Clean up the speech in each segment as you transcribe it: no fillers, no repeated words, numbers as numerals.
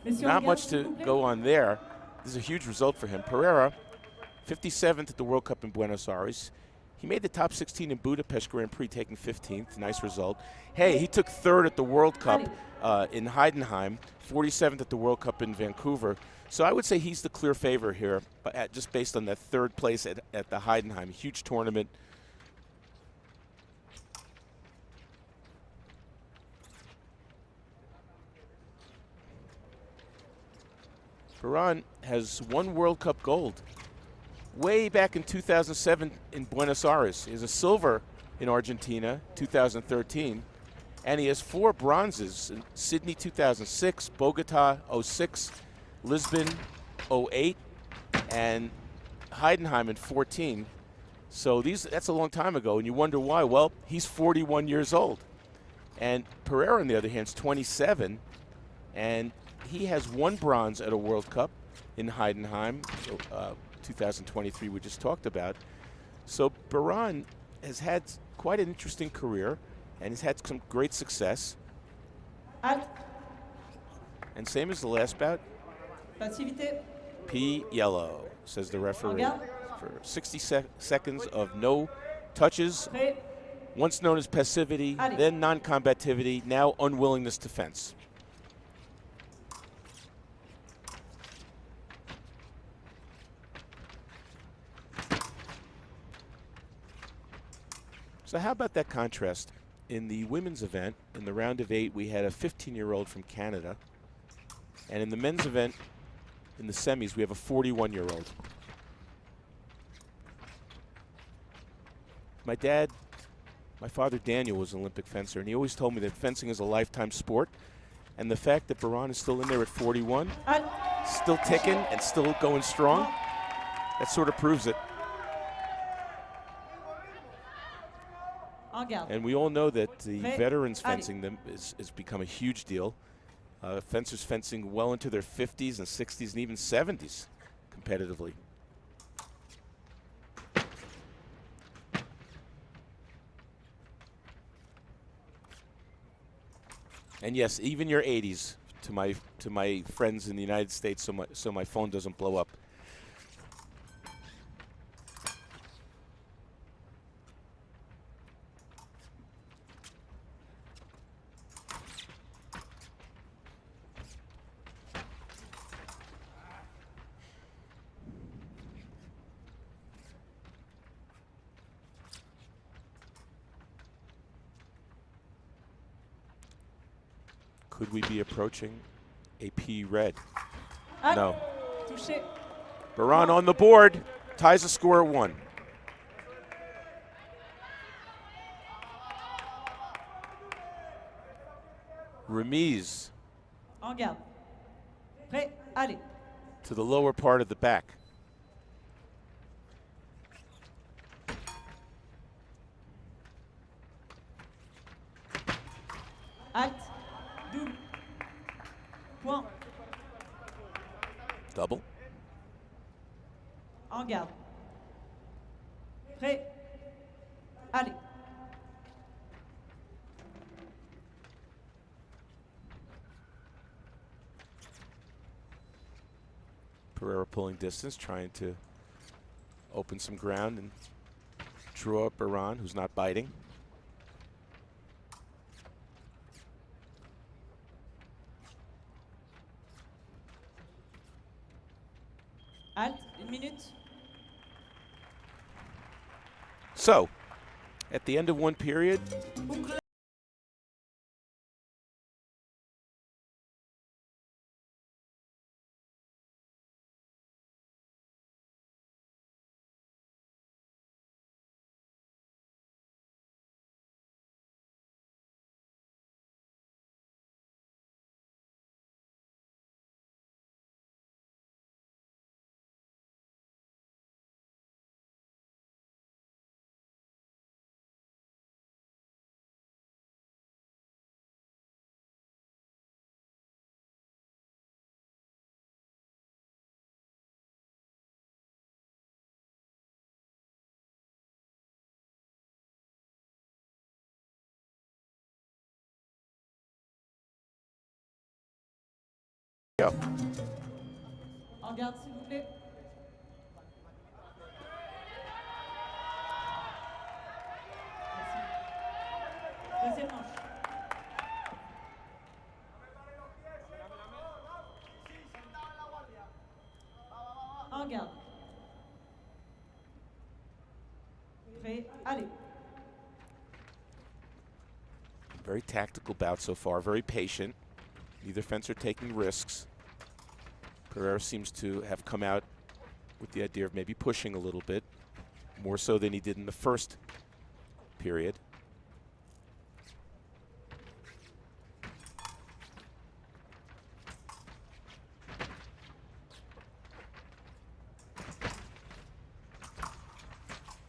Not much to go on there. This is a huge result for him. Pereira, 57th at the World Cup in Buenos Aires. He made the top 16 in Budapest Grand Prix, taking 15th. Nice result. Hey, he took third at the World Cup in Heidenheim, 47th at the World Cup in Vancouver. So I would say he's the clear favorite here, but just based on that third place at the Heidenheim. Huge tournament. Beran has one World Cup gold way back in 2007 in Buenos Aires. He has a silver in Argentina, 2013, and he has 4 bronzes in Sydney 2006, Bogota 06, Lisbon 08, and Heidenheim in 14. So that's a long time ago, and you wonder why. Well, he's 41 years old. And Pereira, on the other hand, is 27, and he has 1 bronze at a World Cup in Heidenheim, 2023 we just talked about. So Beran has had quite an interesting career and has had some great success. And same as the last bout. P yellow, says the referee. For 60 seconds of no touches, once known as passivity, then non-combativity, now unwillingness to fence. So how about that contrast? In the women's event, in the round of 8, we had a 15-year-old from Canada. And in the men's event, in the semis, we have a 41-year-old. My father Daniel was an Olympic fencer, and he always told me that fencing is a lifetime sport. And the fact that Beran is still in there at 41, still ticking and still going strong, that sort of proves it. And we all know that the veterans fencing them has become a huge deal. Fencers fencing well into their 50s and 60s and even 70s competitively. And yes, even your 80s to my friends in the United States, so my phone doesn't blow up. Could we be approaching epee red? No. Beran on the board, ties the score at 1. Remise to the lower part of the back. Double. En garde. Prêt. Allez. Pereira pulling distance, trying to open some ground and draw up Beran, who's not biting. Halt, 1 minute. So, at the end of one period, Go. En garde, s'il vous plaît. Merci. Deuxième manche. En garde. Prêt, allez. Very tactical bout so far, very patient. Neither fencer taking risks. Pereira seems to have come out with the idea of maybe pushing a little bit, more so than he did in the first period.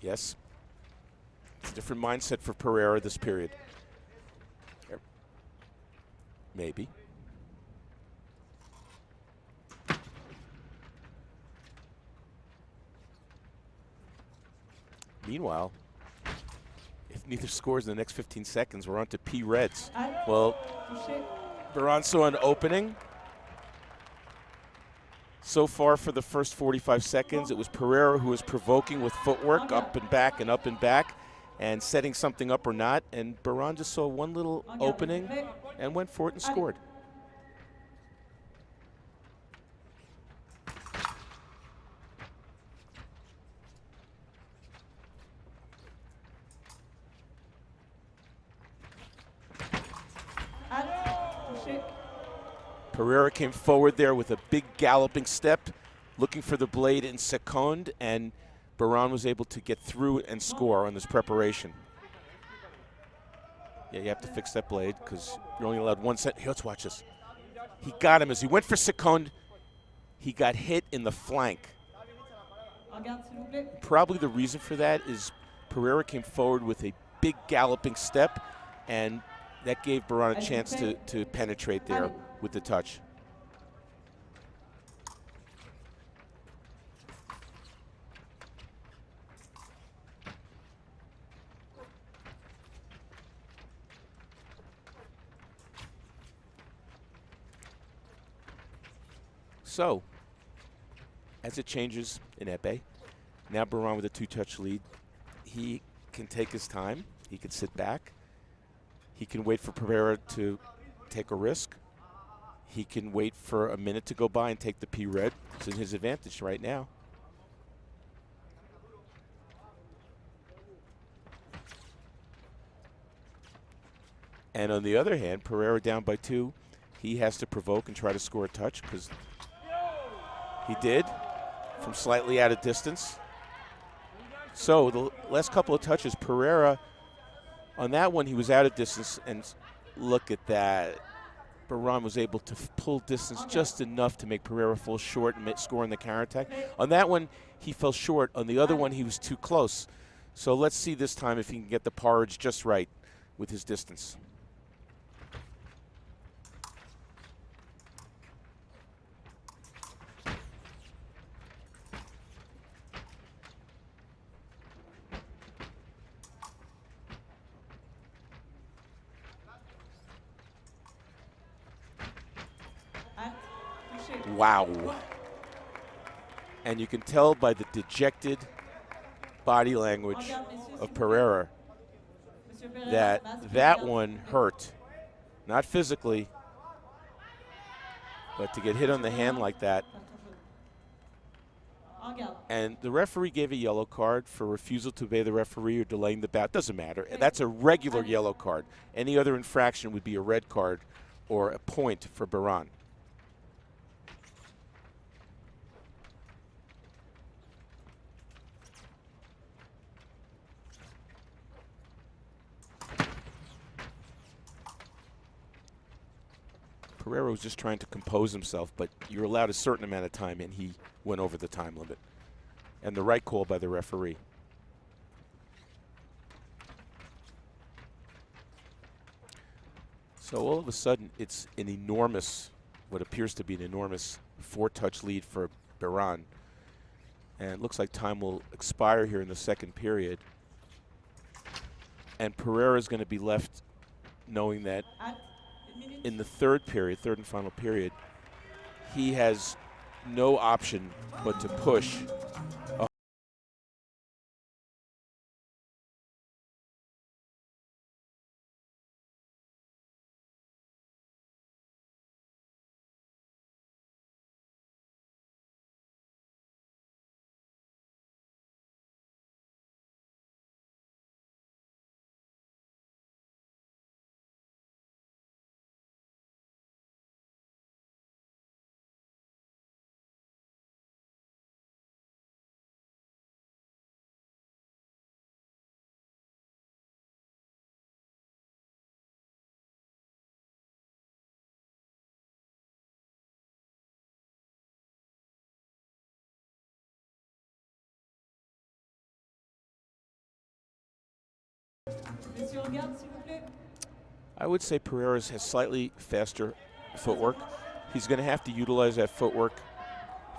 Yes, it's a different mindset for Pereira this period. Maybe. Meanwhile, if neither scores in the next 15 seconds, we're on to P Reds. Well, Beran saw an opening. So far for the first 45 seconds, it was Pereira who was provoking with footwork, up and back and up and back, and setting something up or not. And Beran just saw one little opening and went for it and scored. Pereira came forward there with a big galloping step, looking for the blade in second, and Beran was able to get through and score on this preparation. Yeah, you have to fix that blade because you're only allowed one set. Here, let's watch this. He got him as he went for second. He got hit in the flank. Probably the reason for that is Pereira came forward with a big galloping step, and that gave Beran a chance to penetrate there with the touch. So, as it changes in epee, now Beran with a two-touch lead, he can take his time, he can sit back, he can wait for Pereira to take a risk. He can wait for a minute to go by and take the P red. It's in his advantage right now. And on the other hand, Pereira down by 2. He has to provoke and try to score a touch because he did from slightly out of distance. So the last couple of touches, Pereira, on that one, he was out of distance, and look at that. Beran was able to pull distance just enough to make Pereira fall short and score on the counterattack. On that one, he fell short. On the other one, he was too close. So let's see this time if he can get the porridge just right with his distance. Wow. And you can tell by the dejected body language of Pereira that that one hurt. Not physically, but to get hit on the hand like that. And the referee gave a yellow card for refusal to obey the referee or delaying the bout. Doesn't matter. That's a regular yellow card. Any other infraction would be a red card or a point for Beran. Pereira was just trying to compose himself, but you're allowed a certain amount of time, and he went over the time limit. And the right call by the referee. So all of a sudden, it's an enormous, what appears to be an enormous 4-touch lead for Beran. And it looks like time will expire here in the second period. And Pereira is going to be left knowing that in the third period, third and final period, he has no option but to push. Messieurs, en garde, s'il vous plaît. I would say Pereira has slightly faster footwork. He's going to have to utilize that footwork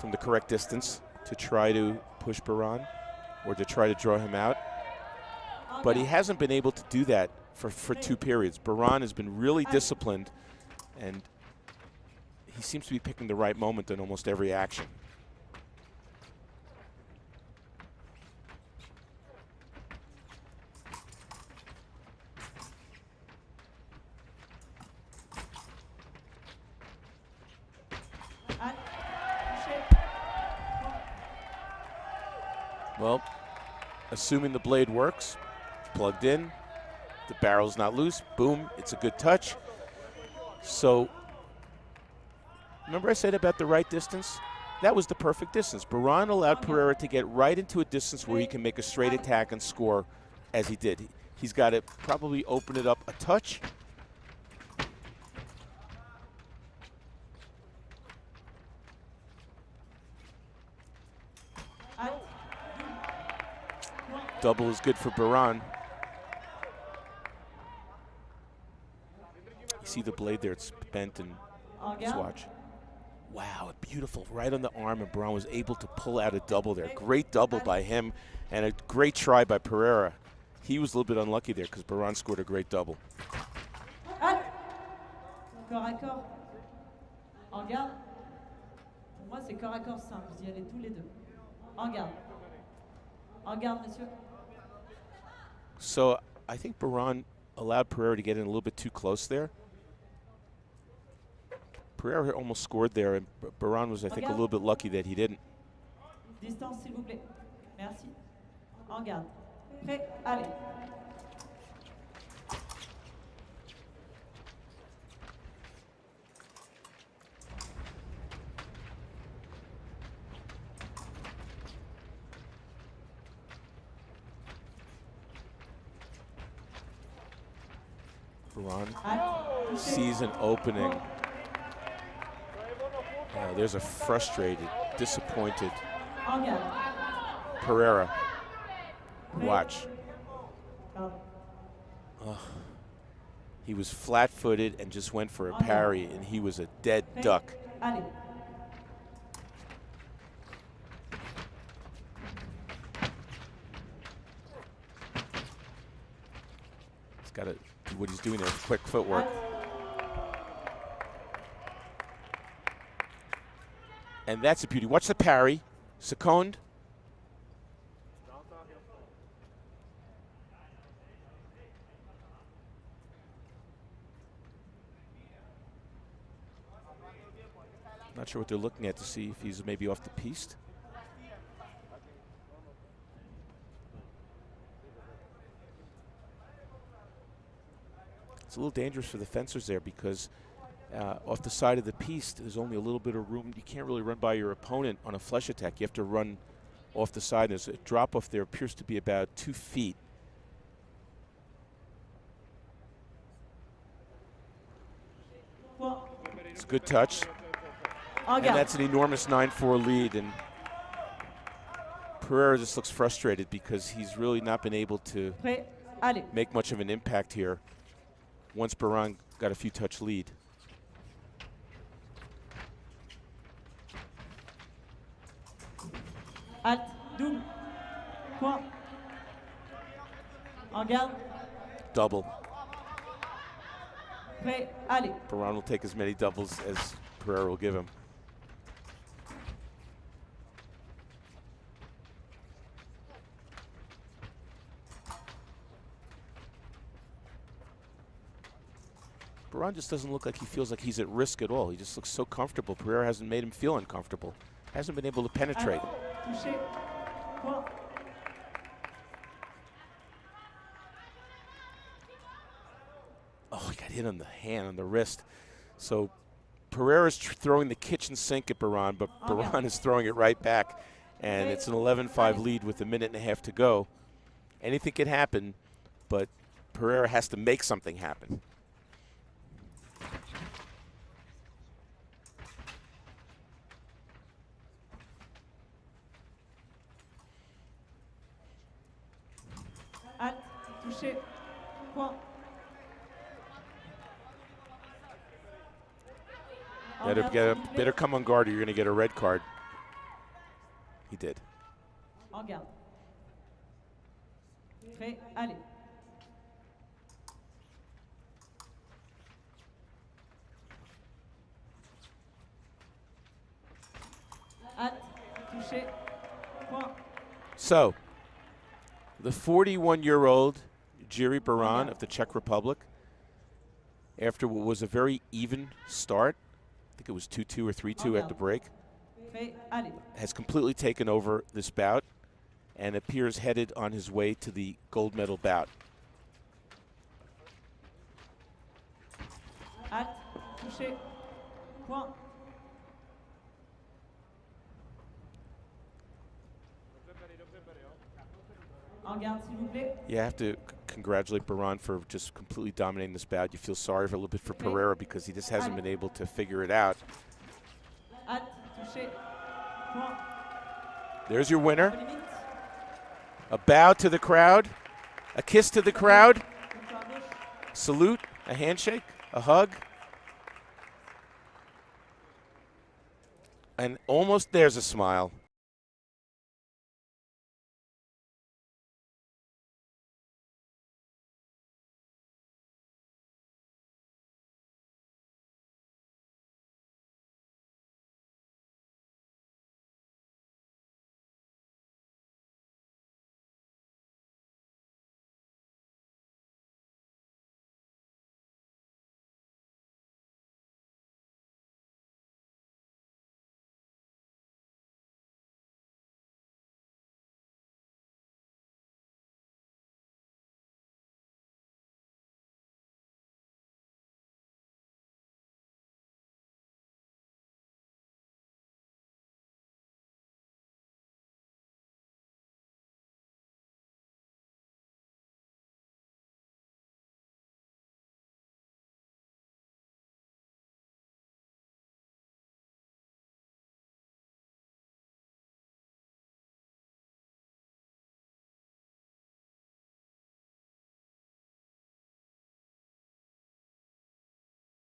from the correct distance to try to push Beran or to try to draw him out. But he hasn't been able to do that for 2 periods. Beran has been really disciplined, and he seems to be picking the right moment in almost every action. Well, assuming the blade works, plugged in, the barrel's not loose, boom, it's a good touch. So, remember I said about the right distance? That was the perfect distance. Beran allowed Pereira to get right into a distance where he can make a straight attack and score as he did. He's got to probably open it up a touch. Double is good for Beran. You see the blade there, it's bent and swatch. Wow, beautiful, right on the arm, and Beran was able to pull out a double there. Great double by him, and a great try by Pereira. He was a little bit unlucky there because Beran scored a great double. Corps à corps. En garde. Pour moi, c'est corps à corps simple. Vous y allez tous les deux. En garde. En garde, messieurs. So I think Beran allowed Pereira to get in a little bit too close there. Pereira almost scored there, and Beran was, I think, a little bit lucky that he didn't. Distance, s'il vous plaît. Merci. En garde. Prêt, allez. Beran sees an opening. There's a frustrated, disappointed Pereira. Watch. He was flat-footed and just went for a parry, and he was a dead duck. He's got to do what he's doing there, quick footwork. And that's a beauty. Watch the parry. Second. Not sure what they're looking at to see if he's maybe off the piste. It's a little dangerous for the fencers there because off the side of the piste, there's only a little bit of room. You can't really run by your opponent on a flush attack. You have to run off the side. There's a drop off there, appears to be about 2 feet. It's a good touch. And that's an enormous 9-4 lead. And Pereira just looks frustrated because he's really not been able to make much of an impact here once Beran got a few touch lead. Halte, double, point. En garde. Double. Prêt, allez. Beran will take as many doubles as Pereira will give him. Beran just doesn't look like he feels like he's at risk at all. He just looks so comfortable. Pereira hasn't made him feel uncomfortable. Hasn't been able to penetrate. Touché. Point. Oh, he got hit on the hand, on the wrist. So Pereira's throwing the kitchen sink at Beran, but Beran is throwing it right back. And it's an 11-5 lead with a minute and a half to go. Anything can happen, but Pereira has to make something happen. Halte. Touché. Point. Better come on guard or you're going to get a red card. He did. En garde. Prêt, allez. Halte. Touché. Point. So, the 41-year-old Jiri Beran of the Czech Republic, after what was a very even start, I think it was 2-2 or 3-2 at the break, Prêt, allez. has completely taken over this bout and appears headed on his way to the gold medal bout. Halte. Touché. Point. En garde, s'il vous plaît. You have to congratulate Beran for just completely dominating this bout. You feel sorry for a little bit for Pereira because he just hasn't been able to figure it out. Halte. Touché. Point. There's your winner. Limite. A bow to the crowd, a kiss to the crowd, Victoire gauche. salute, a handshake, a hug. And almost there's a smile.